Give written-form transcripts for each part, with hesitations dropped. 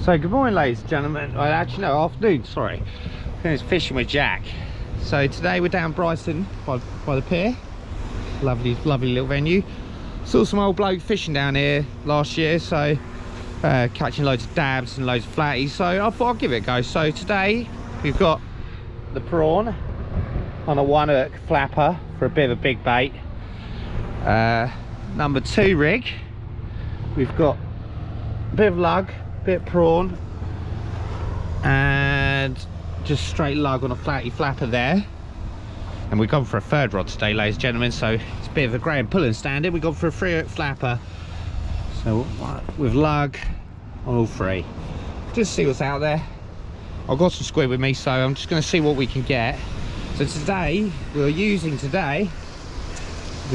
So good morning ladies and gentlemen, well actually no, afternoon, sorry. It's fishing with Jack. So today we're down Brighton by the pier. Lovely little venue. Saw some old bloke fishing down here last year, so catching loads of dabs and loads of flatties, so I thought I'd give it a go. So today we've got the prawn on a 1 hook flapper for a bit of a big bait. Number 2 rig, we've got a bit of lug, bit of prawn, and just straight lug on a flatty flapper there. And we've gone for a third rod today, ladies and gentlemen, so it's a bit of a Graham pulling standard. We've gone for a 3 hook flapper, so with lug on all 3. Just see what's out there. I've got some squid with me, so I'm just going to see what we can get. So today we're using the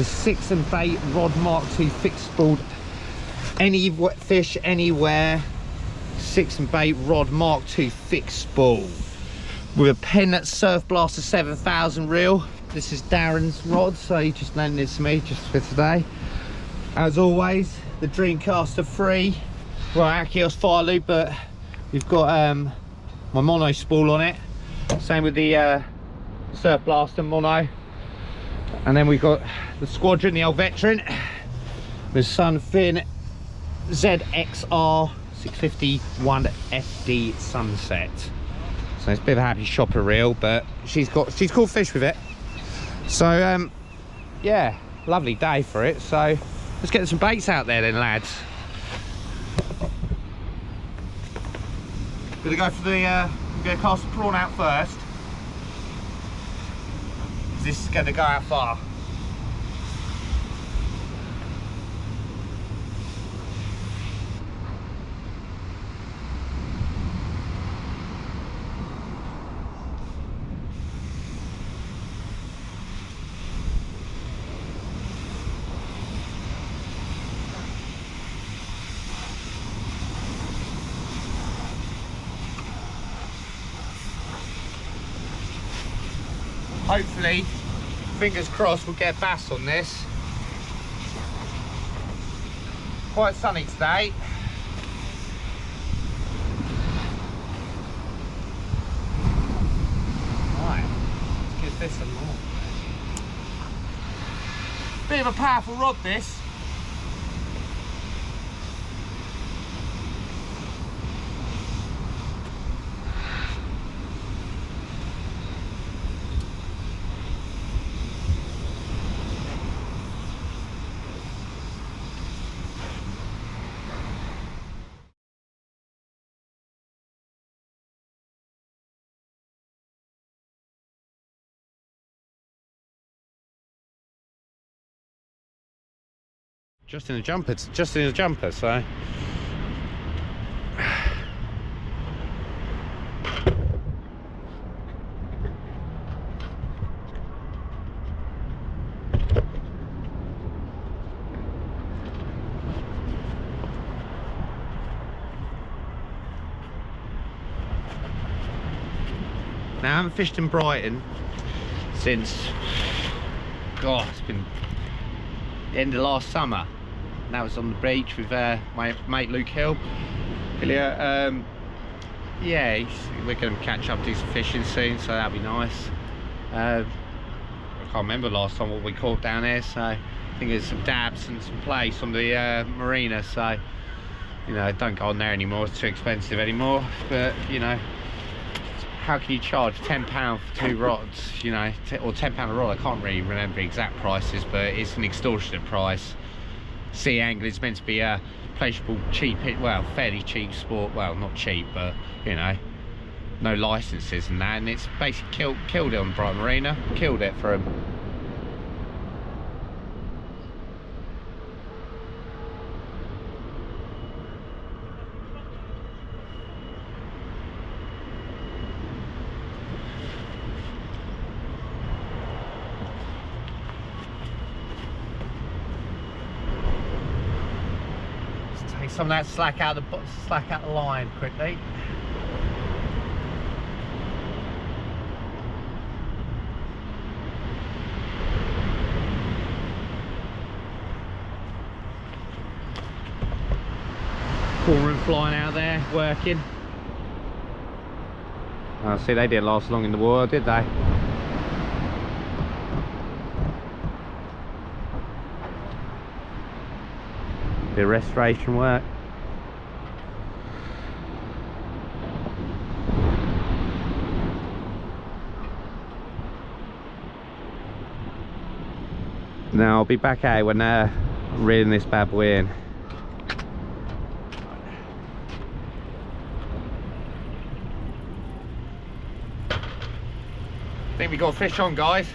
6 and bait rod Mark II fixed spooled Anyfish Anywhere 6 and bait rod Mark II fixed spool with a Penn Surfblaster 7000 reel. This is Darren's rod, so he just lent it to me just for today. As always, the Dreamcast 3, well, Akios fireloop, but we've got my mono spool on it. Same with the Surfblaster mono. And then we've got the Squadron, the old veteran, with Sunfin ZXR 651 FD Sunset. So it's a bit of a happy shopper reel, but she's caught fish with it. So yeah, lovely day for it. So let's get some baits out there then, lads. Gonna go for the we're gonna cast the prawn out first. This is gonna go out far. Hopefully, fingers crossed, we'll get a bass on this. Quite sunny today. Right, let's give this a more. Bit of a powerful rod, this. Just in the jumper, so. Now I haven't fished in Brighton since, God, it's been the end of last summer. And that was on the beach with my mate Luke Hill. Yeah, we're going to catch up, do some fishing soon, so that'll be nice. I can't remember last time what we caught down there, so I think there's some dabs and some plaice on the marina, so you know, don't go on there anymore, it's too expensive anymore. But you know, how can you charge £10 for 2 rods, you know, or £10 a rod? I can't really remember exact prices, but it's an extortionate price. Sea angling is meant to be a pleasurable, cheap, well, fairly cheap sport. Well, not cheap, but you know, no licenses and that, and it's basically killed it on Brighton Marina, killed it for them. Some of that slack out the line quickly. cormorant flying out there working. Oh, see, they didn't last long in the water, did they? Bit of restoration work. Now I'll be back out when reeling this bad boy in. I think we got fish on, guys.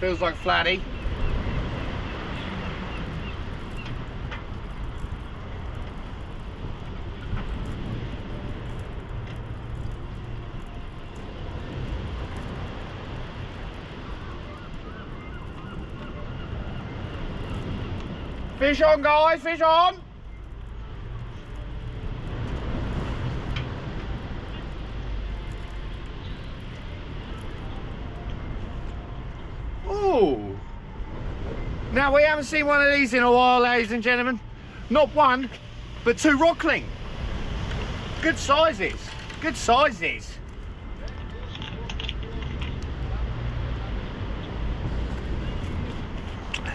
Feels like flattie. Fish on, guys, fish on! Ooh! Now, we haven't seen one of these in a while, ladies and gentlemen. Not one, but two rockling. Good sizes, good sizes.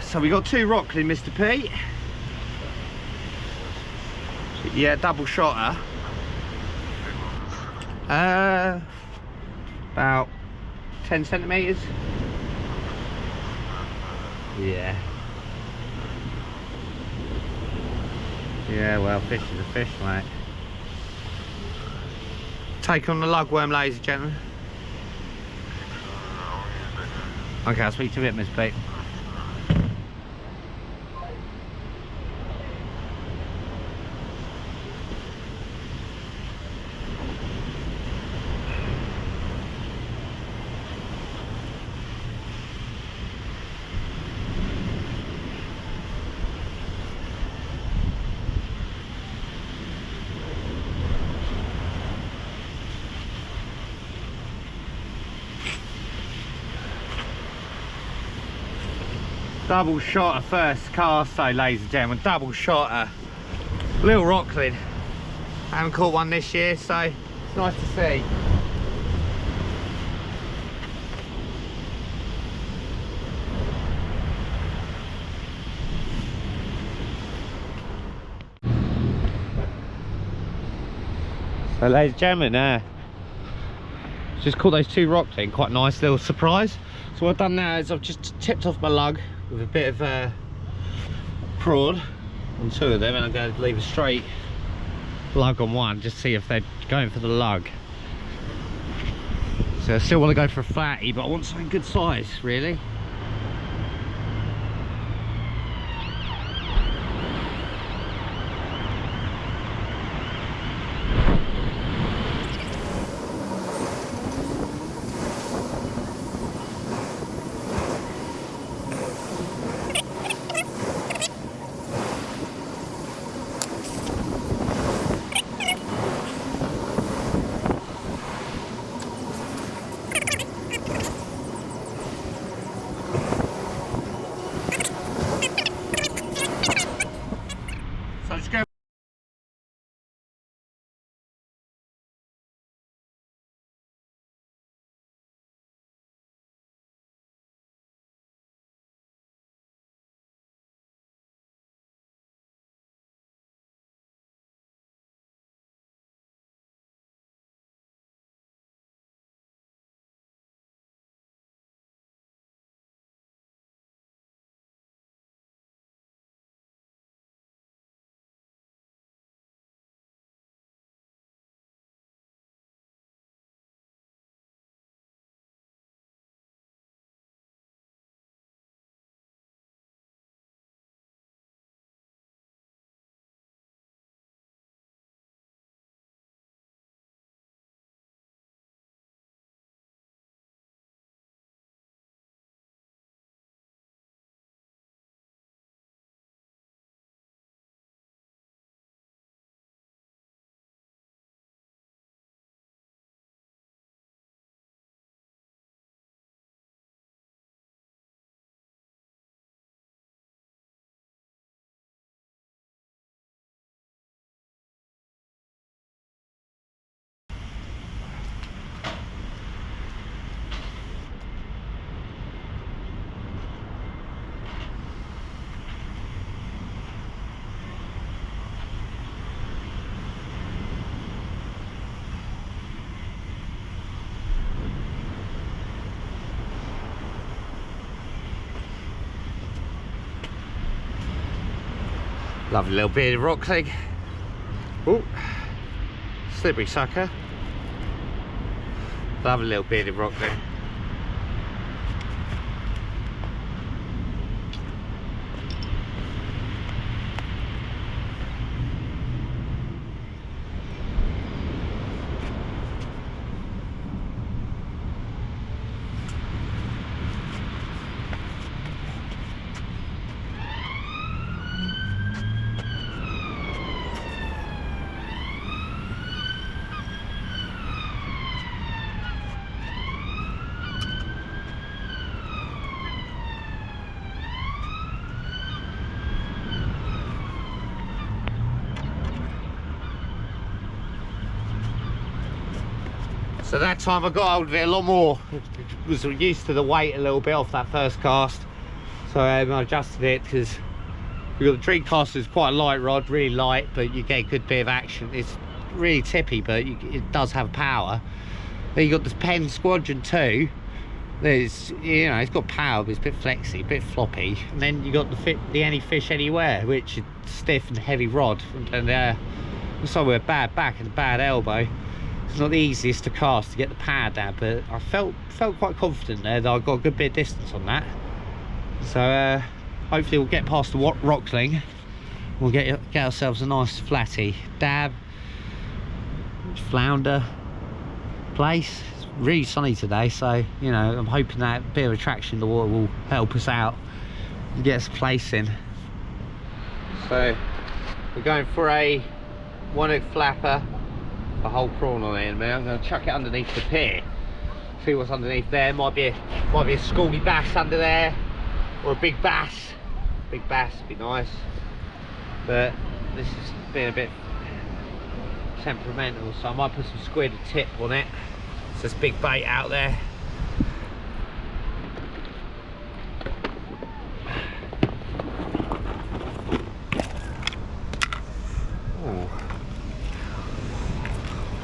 So we got two rockling, Mr. P. Yeah, double shotter. About 10 centimetres. Yeah. Yeah, well, fish is a fish, mate. Take on the lugworm, ladies and gentlemen. Okay, I'll speak to you a bit, Miss Pete. Double shotter first cast though, ladies and gentlemen, double shotter. Little rockling. Haven't caught one this year, so it's nice to see. So ladies and gentlemen, just caught those two rockling, quite a nice little surprise. So what I've done now is I've just tipped off my lug with a bit of prod on two of them, and I'm going to leave a straight lug on one, just see if they're going for the lug. So I still want to go for a flattie, but I want something good size, really. Lovely little bearded rockling. Oh, slippery sucker. Lovely little bearded rockling. So that time I got hold of it a lot more. Was used to the weight a little bit off that first cast. So I adjusted it because we've got the Dreamcast is quite a light rod, really light, but you get a good bit of action. It's really tippy, but it does have power. Then you got this Penn Squadron 2. There's, you know, it's got power, but it's a bit flexy, a bit floppy. And then you got the Anyfish Anywhere, which is stiff and heavy rod, and so we're bad back and a bad elbow. It's not the easiest to cast to get the power down, but I felt quite confident there that I got a good bit of distance on that. So hopefully we'll get past the rockling. We'll get ourselves a nice flattie, dab, flounder, Plaice. It's really sunny today, so you know I'm hoping that bit of attraction in the water will help us out and get us Plaice in. So we're going for a 1-hook flapper. A whole prawn on it in a minute. I'm going to chuck it underneath the pier. See what's underneath there. Might be a scaldy bass under there, or a big bass. Big bass would be nice. But this is being a bit temperamental, so I might put some squid and tip on it. So there's big bait out there.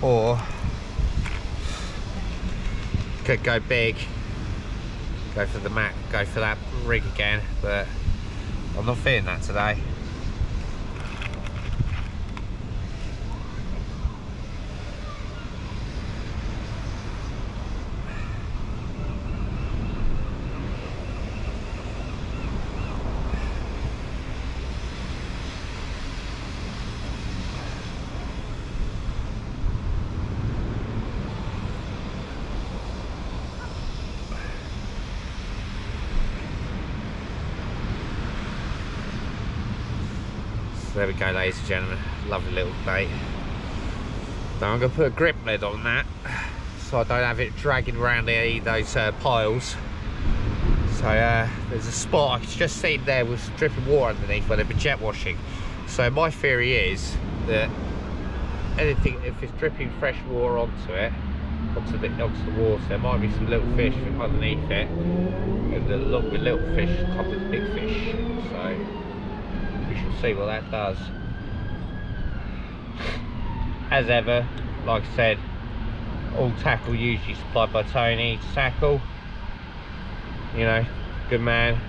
Or could go big, go for the mat, go for that rig again, but I'm not feeling that today. There we go, ladies and gentlemen, lovely little bait. Now I'm going to put a grip lead on that so I don't have it dragging around those piles. So there's a spot I can just see there with some dripping water underneath where they've been jet washing. So my theory is that anything, if it's dripping fresh water onto it, onto the water, there might be some little fish underneath it, and the little fish come with the big fish. So we shall see what that does. As ever, like I said, all tackle usually supplied by Tony to tackle. You know, good man,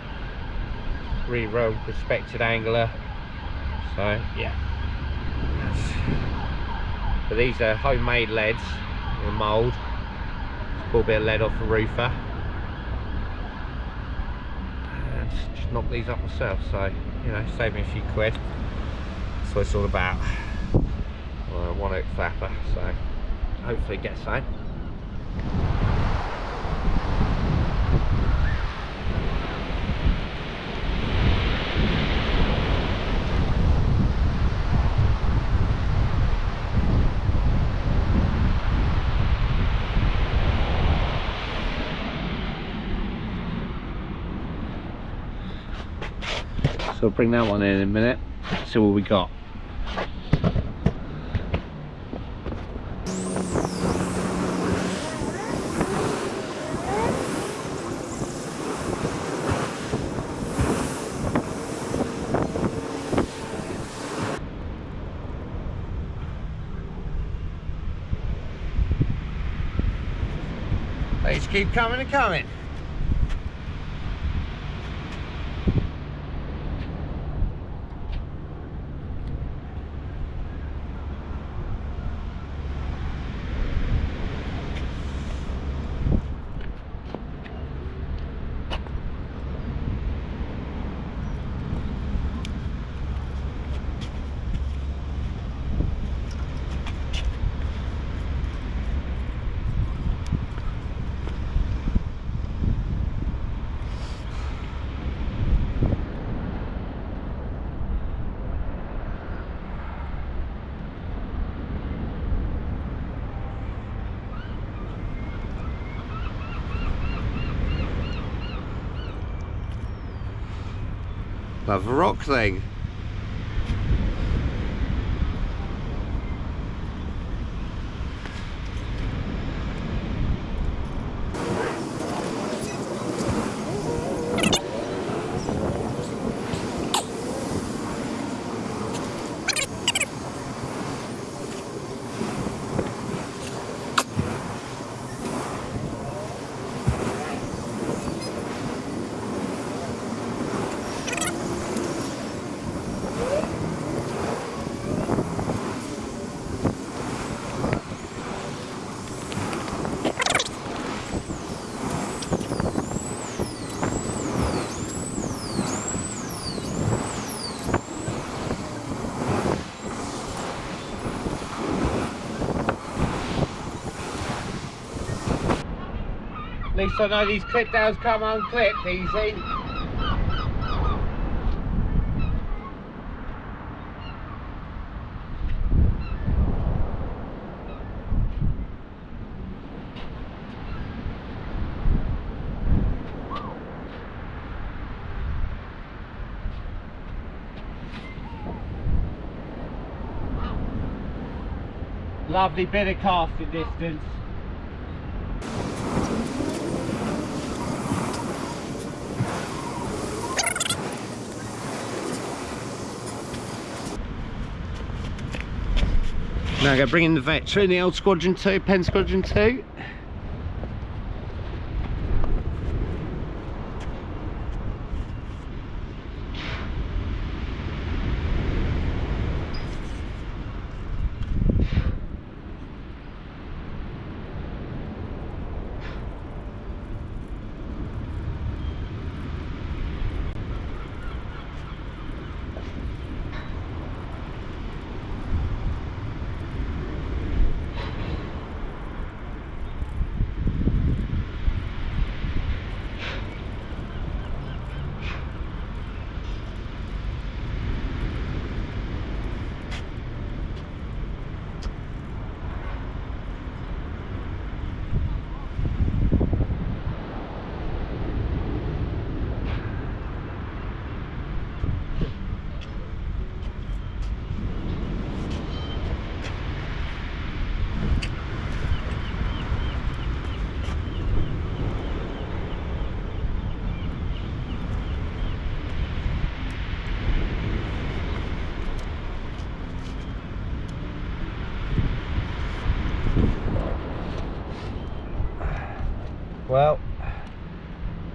really well respected angler. So yeah, but these are homemade leads in a mould. Just pull a bit of lead off the roofer and just knock these up myself. So you know, save me a few quid. That's what it's all about. Well, 1-hook flapper, so hopefully it gets some. So we'll bring that one in a minute, see what we got. They just keep coming and coming. Love a rock thing. At least I know these clip downs come unclipped easy. Lovely bit of casting distance. Now I'm going to bring in the Vector in the old Squadron 2, Penn Squadron 2. Well,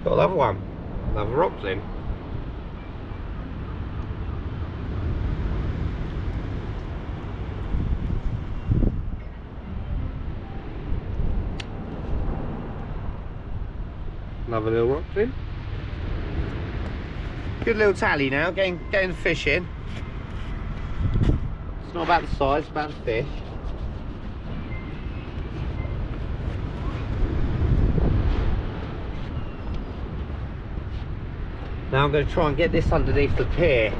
got another one, another rock then. Another little rock fin. Good little tally now, getting the fish in. It's not about the size, it's about the fish. Now I'm going to try and get this underneath the pier.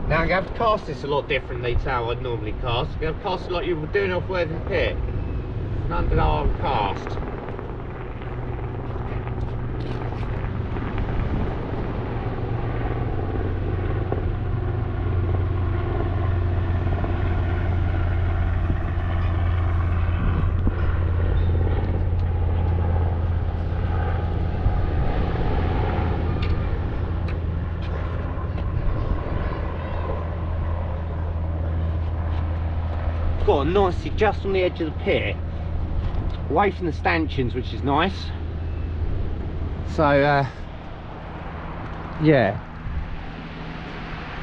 Now I'm going to have to cast this a lot differently to how I'd normally cast. I'm going to cast it like you were doing off Worthing Pier. An underarm cast. Got nicely just on the edge of the pier, away from the stanchions, which is nice. So yeah,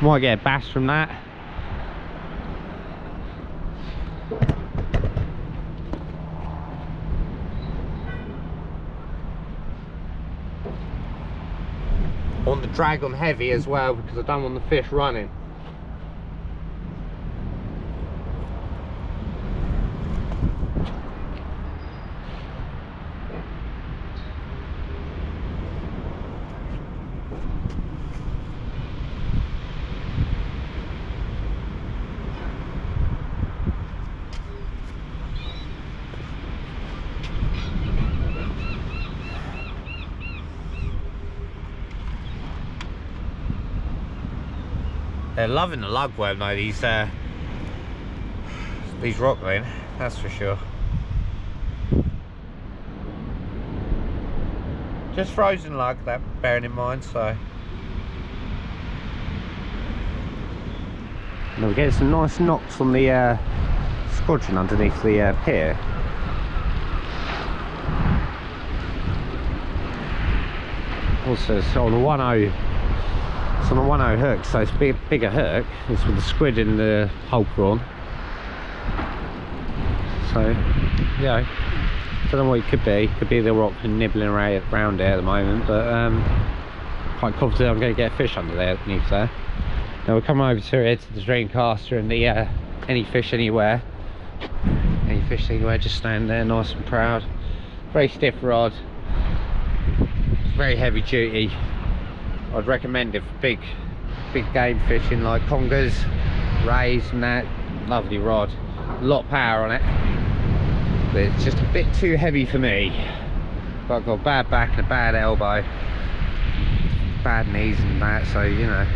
might get a bass from that. want the drag on heavy as well, because I don't want the fish running. They're loving the lugworm though, these rockling, that's for sure. Just frozen lug, that bearing in mind, so. And we're getting some nice knocks on the squadron underneath the pier. Also, it's on a 1.0. It's on a 1.0 hook, so it's a bigger hook. It's with the squid in the whole prawn. So, yeah, don't know what it could be. Could be the rock nibbling around there at the moment, but quite confident I'm going to get a fish under there, underneath there. Now we'll come over to it, to the Dreamcaster and the Anyfish Anywhere. Anyfish Anywhere, just standing there, nice and proud. Very stiff rod. Very heavy duty. I'd recommend it for big game fishing like congers, rays and that. Lovely rod, a lot of power on it, but it's just a bit too heavy for me. But I've got a bad back and a bad elbow, bad knees and that, so you know,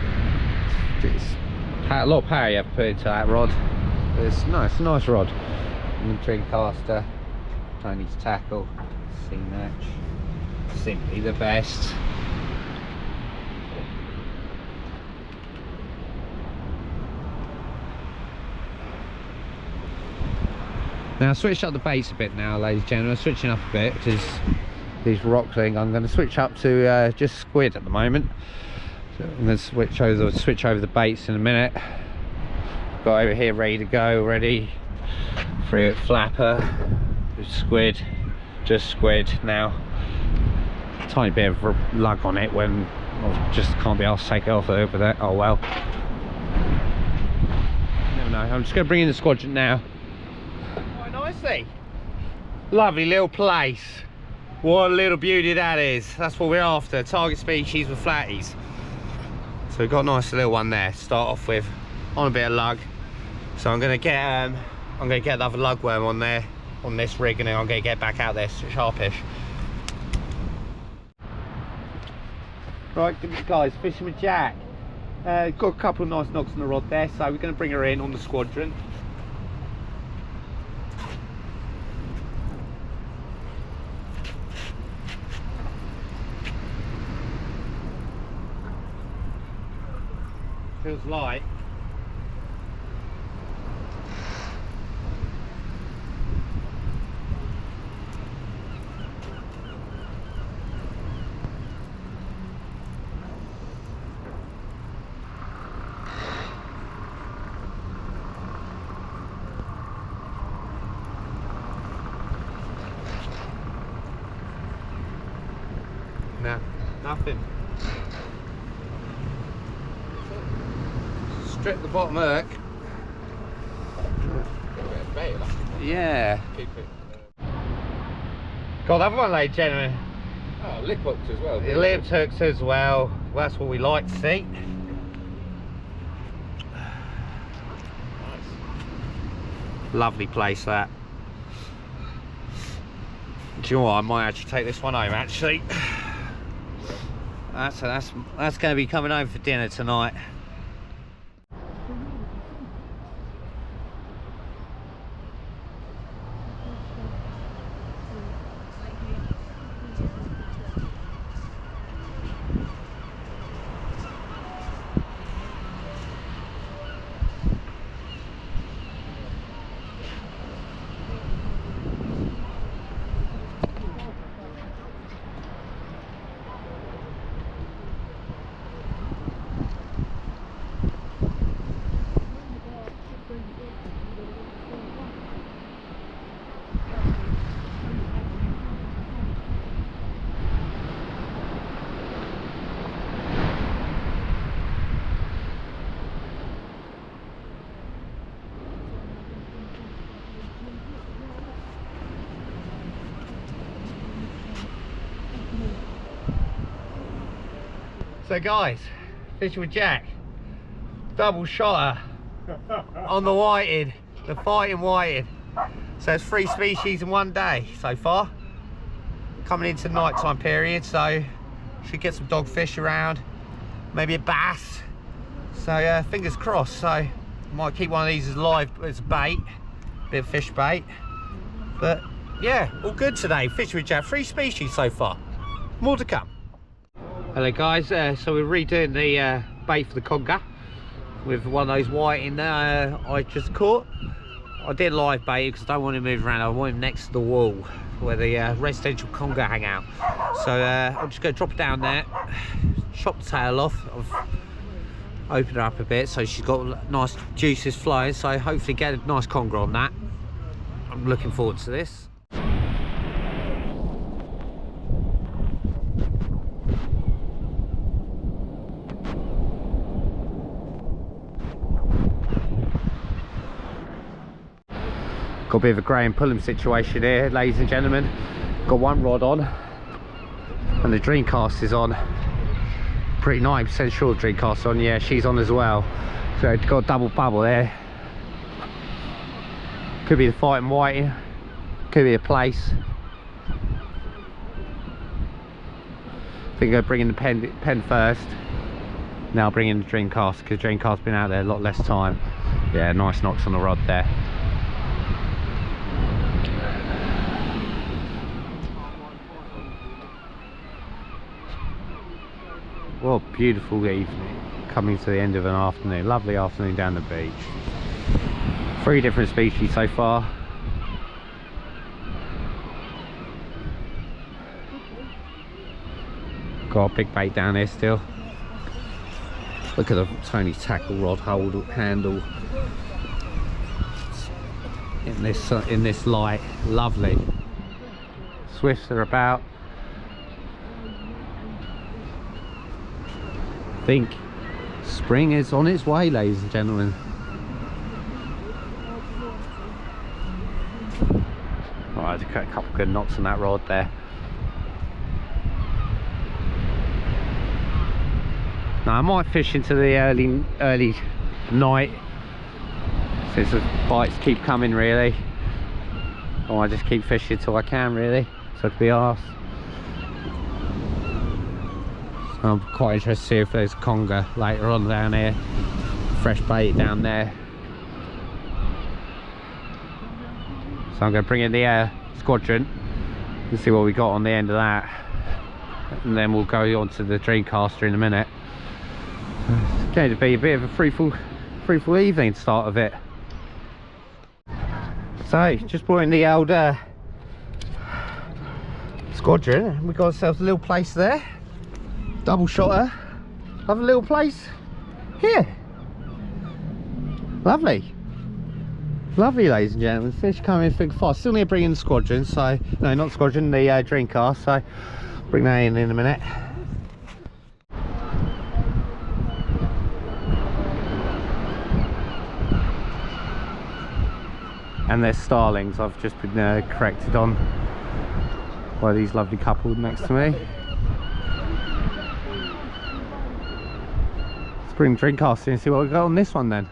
it's a lot of power you have to put into that rod. But it's nice, a nice rod. And the Dreamcaster, don't need to tackle, sea match, simply the best. Now I switched up the baits a bit now, ladies and gentlemen. Switching up a bit because these rockling, I'm going to switch up to just squid at the moment. So I'm going to switch over the baits in a minute. Got over here ready to go already. 3-foot flapper, just squid now. Tiny bit of lug on it when I just can't be asked to take it off over there. Oh well. Never know. I'm just going to bring in the squadron now. Nicely. Lovely little Plaice. What a little beauty that is. That's what we're after, target species with flatties. So we've got a nice little one there to start off with, on a bit of lug. So I'm gonna get the other lugworm on there on this rig, and then I'm gonna get back out there sharpish. Right guys, fishing with Jack. Got a couple of nice knocks on the rod there, so we're gonna bring her in on the squadron. Feels light. No, nothing. Strip the bottom hook. Yeah. Got the other one, ladies and gentlemen. Oh, lip hooks as well. The lip hooks as well. That's what we like to see. Nice. Lovely Plaice that. Do you know what? I might actually take this one home. Actually, that's going to be coming home for dinner tonight. So guys, fishing with Jack, double shotter on the whiting, the fighting whiting. So it's 3 species in one day so far. Coming into nighttime period, so should get some dogfish around, maybe a bass. So fingers crossed. So might keep one of these as live as bait, bit of fish bait. But yeah, all good today. Fishing with Jack, 3 species so far. More to come. Hello guys, so we're redoing the bait for the conger with one of those whiting I just caught. I did live bait because I don't want him moving around. I want him next to the wall where the residential conger hang out. So I'm just going to drop it down there, chop the tail off. I've opened her up a bit so she's got nice juices flowing, so hopefully get a nice conger on that. I'm looking forward to this. Got a bit of a grey and pull 'em situation here, ladies and gentlemen. Got one rod on and the Dreamcast is on. Pretty 90% sure Dreamcast on. Yeah, she's on as well. So it's got a double bubble there. Could be the fighting whiting, could be a Plaice. I think I'll bring in the pen first. Now I'll bring in the Dreamcast because Dreamcast's been out there a lot less time. Yeah, nice knocks on the rod there. What a beautiful evening, coming to the end of an afternoon. Lovely afternoon down the beach. 3 different species so far. Got a big bait down here still. Look at the tiny tackle rod handle in this light. Lovely. Swifts are about. I think spring is on its way, ladies and gentlemen. Alright, I cut a couple good knots on that rod there. Now I might fish into the early night since the bites keep coming really. Or I just keep fishing till I can really, so to be arsed. I'm quite interested to see if there's conger later on down here. Fresh bait down there. So I'm going to bring in the Squadron and see what we got on the end of that. And then we'll go on to the Dreamcaster in a minute. It's going to be a bit of a free-fall evening start of it. So, just brought in the old Squadron and we got ourselves a little Plaice there. Double shotter, have a little Plaice here. Lovely, lovely, ladies and gentlemen. Fish coming thick and fast. Still need to bring in the Squadron, so no, not Squadron, the Dreamcast. So bring that in a minute. And there's starlings. I've just been corrected on by these lovely couple next to me. Bring Dreamcaster and see what we got on this one then.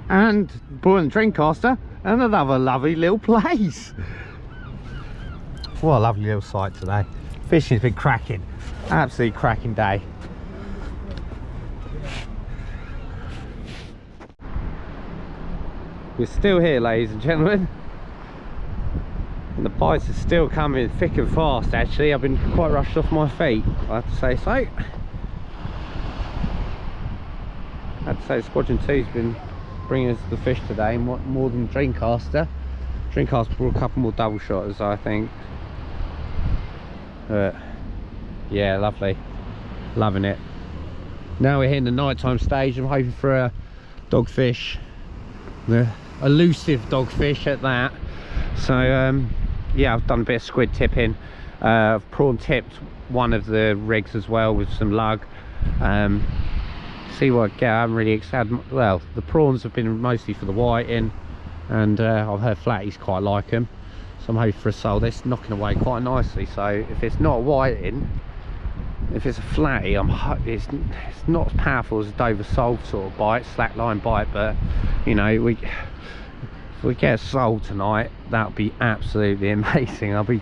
And brought in Dreamcaster and another lovely little Plaice. What a lovely little sight today. Fishing's been cracking, absolutely cracking day. We're still here, ladies and gentlemen, and the bites are still coming thick and fast. Actually, I've been quite rushed off my feet, I have to say so. I'd say Squadron 2's been bringing us the fish today more than Dreamcaster. Dreamcaster brought a couple more double shotters, I think. Yeah, lovely, loving it. Now we're hitting the nighttime stage. I'm hoping for a dogfish, the elusive dogfish at that. So yeah, I've done a bit of squid tipping. I've prawn tipped one of the rigs as well with some lug. See what I get. I haven't really had, well, the prawns have been mostly for the whiting, and I've heard flatties quite like them, so I'm hoping for a sole. They're knocking away quite nicely, so if it's not whiting, if it's a flattie, it's not as powerful as a Daiwa sole sort of bite, slackline bite, but you know, if we get a sole tonight, that'll be absolutely amazing. I'll be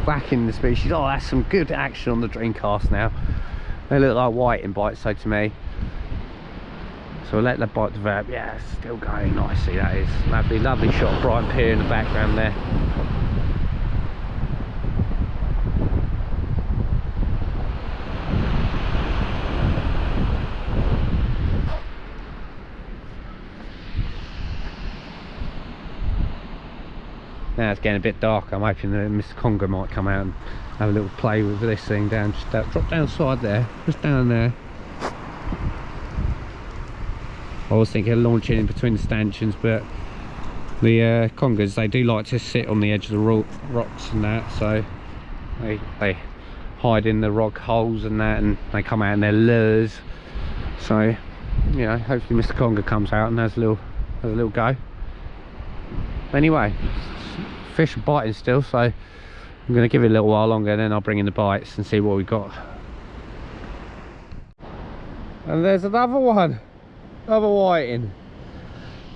whacking the species. Oh, that's some good action on the Dreamcast now. They look like whiting bites, so to me. So we'll let the bite develop. Yeah, it's still going nicely. That is lovely, lovely shot of Brighton pier in the background there. Now it's getting a bit dark. I'm hoping that Mr. Conger might come out and have a little play with this thing down. Just drop down side there, just down there. I was thinking of launching in between the stanchions, but the Congers, they do like to sit on the edge of the rocks and that, so they hide in the rock holes and that, and they come out in their lures. So, you know, hopefully Mr. Conger comes out and has a little go. Anyway, fish are biting still, so I'm going to give it a little while longer, then I'll bring in the bites and see what we've got. And there's another one, another whiting.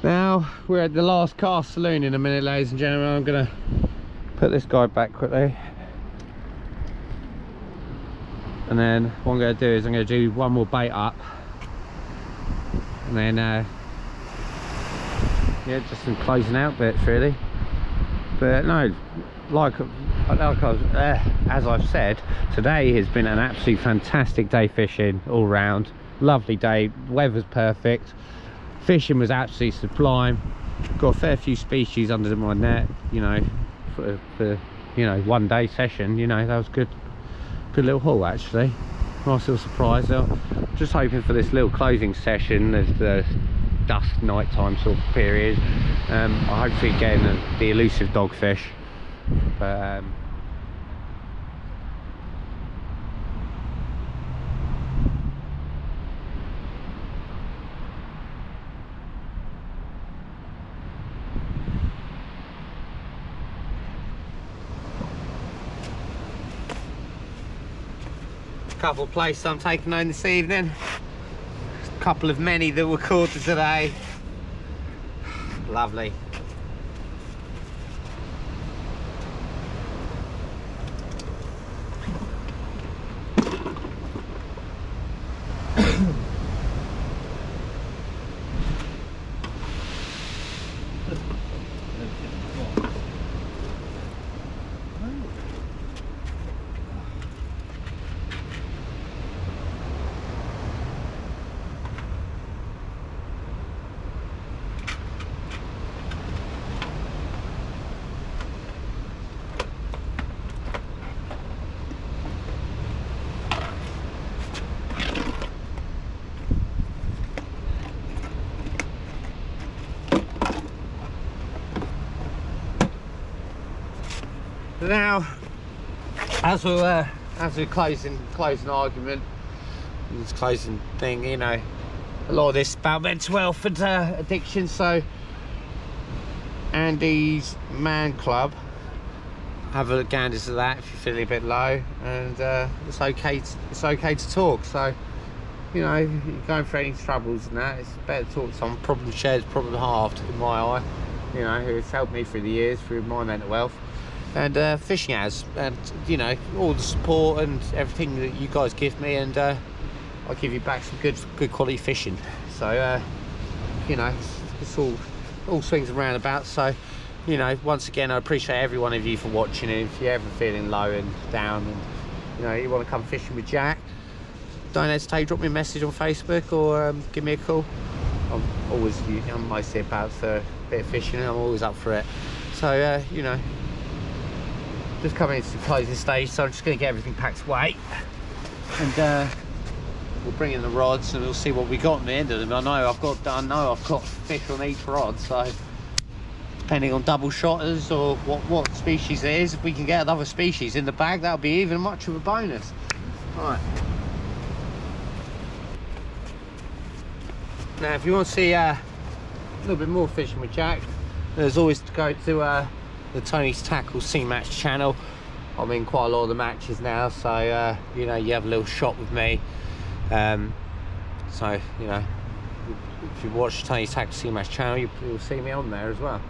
Now we're at the last cast saloon in a minute, ladies and gentlemen. I'm going to put this guy back quickly, and then what I'm going to do is I'm going to do one more bait up, and then yeah, just some closing out bits really. But no, as I've said, today has been an absolute fantastic day fishing all round. Lovely day, weather's perfect, fishing was absolutely sublime. Got a fair few species under my net, you know, for you know, one day session. You know, that was good little haul actually. Nice little surprise. Just hoping for this little closing session as the dusk nighttime sort of period. I hopefully getting the elusive dogfish, but couple of Plaice I'm taking home this evening. A couple of many that were caught today. Lovely. Now, as we're closing argument, this closing thing, you know, a lot of this about mental health and addiction. So, Andy's Man Club, have a look at that if you're feeling a bit low, and it's okay to talk. So, you know, if you're going through any troubles and that, it's better to talk to someone. Problem shared, problem halved in my eye. You know, who's helped me through the years through my mental health. And fishing has, and you know, all the support and everything that you guys give me, and I'll give you back some good quality fishing. So you know, it's all swings and roundabouts. So, you know, once again, I appreciate every one of you for watching. And if you're ever feeling low and down, and you know, you want to come fishing with Jack, don't hesitate, drop me a message on Facebook or give me a call. I'm mostly about for a bit of fishing, and I'm always up for it. So you know, just coming into the closing stage, so I'm just going to get everything packed away, and we'll bring in the rods and we'll see what we got in the end of them. I know I've got fish on each rod, so depending on double shotters or what species it is, if we can get another species in the bag, that'll be even much of a bonus. Right. Now, if you want to see a little bit more fishing with Jack, there's always to go to the Tony's Tackle Sea Match channel. I'm in quite a lot of the matches now, so you know, you have a little shot with me. So you know, if you watch Tony's Tactical Sea Match channel, you'll see me on there as well.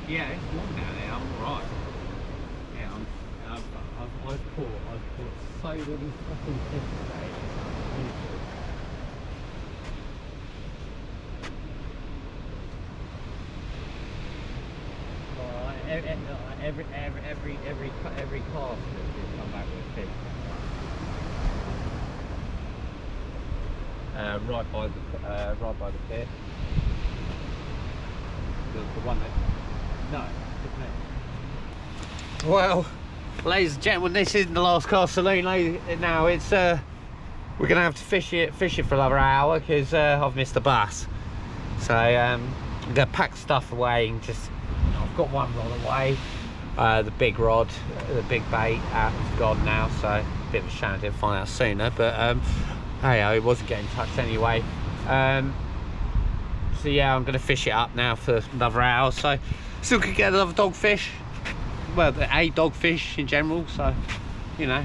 Yeah, it's warm down there. I'm alright. Yeah, I've caught so many fucking fish today. Every cast has come back with fish. Right by the pier. The one that. No, well, ladies and gentlemen, this isn't the last cast saloon. Now it's we're gonna have to fish it for another hour because I've missed the bus. So I'm gonna pack stuff away and just, you know, I've got one rod away. The big rod, the big bait is gone now, so a bit of a shame I didn't find out sooner. But hey, I wasn't getting touched anyway. So yeah, I'm gonna fish it up now for another hour. So still could get another dogfish, well, a dogfish in general, so you know,